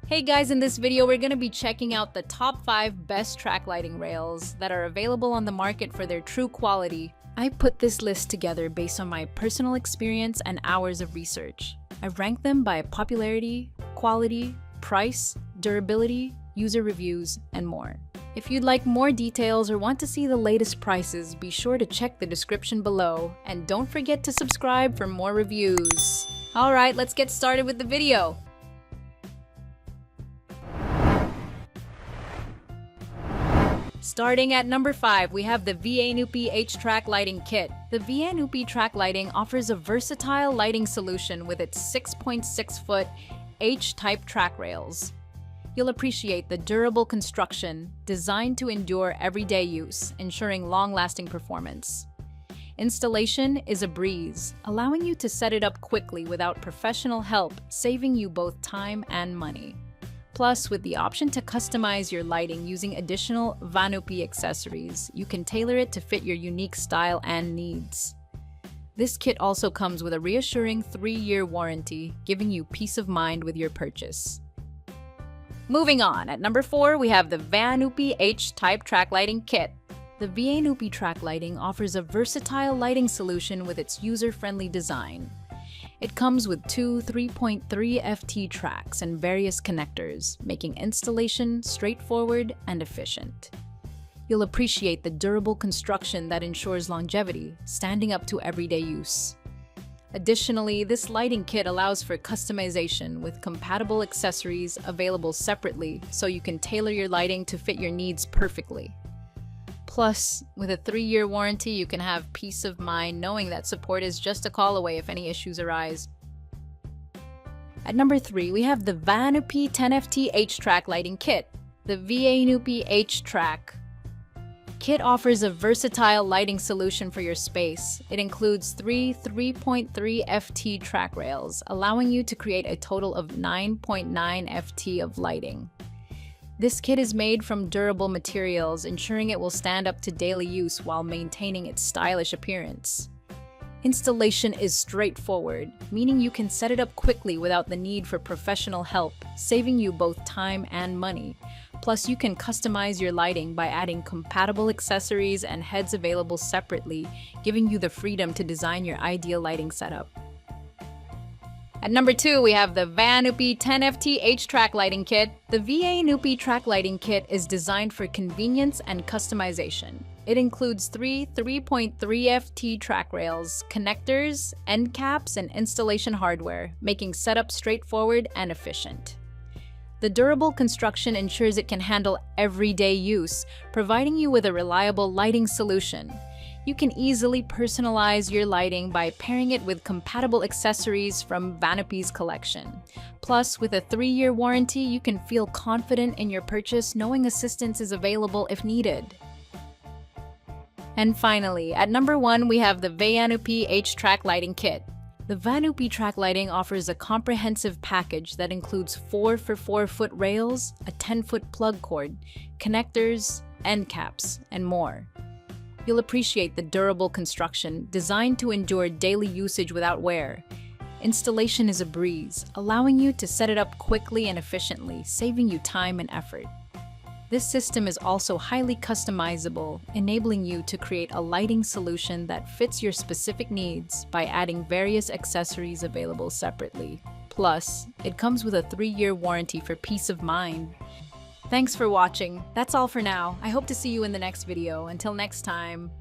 Hey guys, in this video, we're going to be checking out the top 5 best track lighting rails that are available on the market for their true quality. I put this list together based on my personal experience and hours of research. I ranked them by popularity, quality, price, durability, user reviews, and more. If you'd like more details or want to see the latest prices, be sure to check the description below, and don't forget to subscribe for more reviews. Alright, let's get started with the video. Starting at number 5, we have the VANoopee H-Track Lighting Kit. The VANoopee Track Lighting offers a versatile lighting solution with its 6.6-foot H-type track rails. You'll appreciate the durable construction designed to endure everyday use, ensuring long-lasting performance. Installation is a breeze, allowing you to set it up quickly without professional help, saving you both time and money. Plus, with the option to customize your lighting using additional VANoopee accessories, you can tailor it to fit your unique style and needs. This kit also comes with a reassuring 3-year warranty, giving you peace of mind with your purchase. Moving on, at number 4, we have the VANoopee H-Type Track Lighting Kit. The VANoopee Track Lighting offers a versatile lighting solution with its user-friendly design. It comes with two 3.3 FT tracks and various connectors, making installation straightforward and efficient. You'll appreciate the durable construction that ensures longevity, standing up to everyday use. Additionally, this lighting kit allows for customization with compatible accessories available separately, so you can tailor your lighting to fit your needs perfectly. Plus, with a 3-year warranty, you can have peace of mind knowing that support is just a call away if any issues arise. At number 3, we have the VANoopee 10FT H-Track Lighting Kit. The VANoopee H-Track Kit offers a versatile lighting solution for your space. It includes 3.3 FT track rails, allowing you to create a total of 9.9 FT of lighting. This kit is made from durable materials, ensuring it will stand up to daily use while maintaining its stylish appearance. Installation is straightforward, meaning you can set it up quickly without the need for professional help, saving you both time and money. Plus, you can customize your lighting by adding compatible accessories and heads available separately, giving you the freedom to design your ideal lighting setup. At number 2, we have the VANoopee 10FT H-Track Lighting Kit. The VANoopee Track Lighting Kit is designed for convenience and customization. It includes 3.3 FT track rails, connectors, end caps, and installation hardware, making setup straightforward and efficient. The durable construction ensures it can handle everyday use, providing you with a reliable lighting solution. You can easily personalize your lighting by pairing it with compatible accessories from VANoopee's collection. Plus, with a 3-year warranty, you can feel confident in your purchase knowing assistance is available if needed. And finally, at number 1, we have the VANoopee H-Track Lighting Kit. The VANoopee Track Lighting offers a comprehensive package that includes 4x4-foot rails, a 10-foot plug cord, connectors, end caps, and more. You'll appreciate the durable construction designed to endure daily usage without wear. Installation is a breeze, allowing you to set it up quickly and efficiently, saving you time and effort. This system is also highly customizable, enabling you to create a lighting solution that fits your specific needs by adding various accessories available separately. Plus, it comes with a 3-year warranty for peace of mind. Thanks for watching. That's all for now. I hope to see you in the next video. Until next time.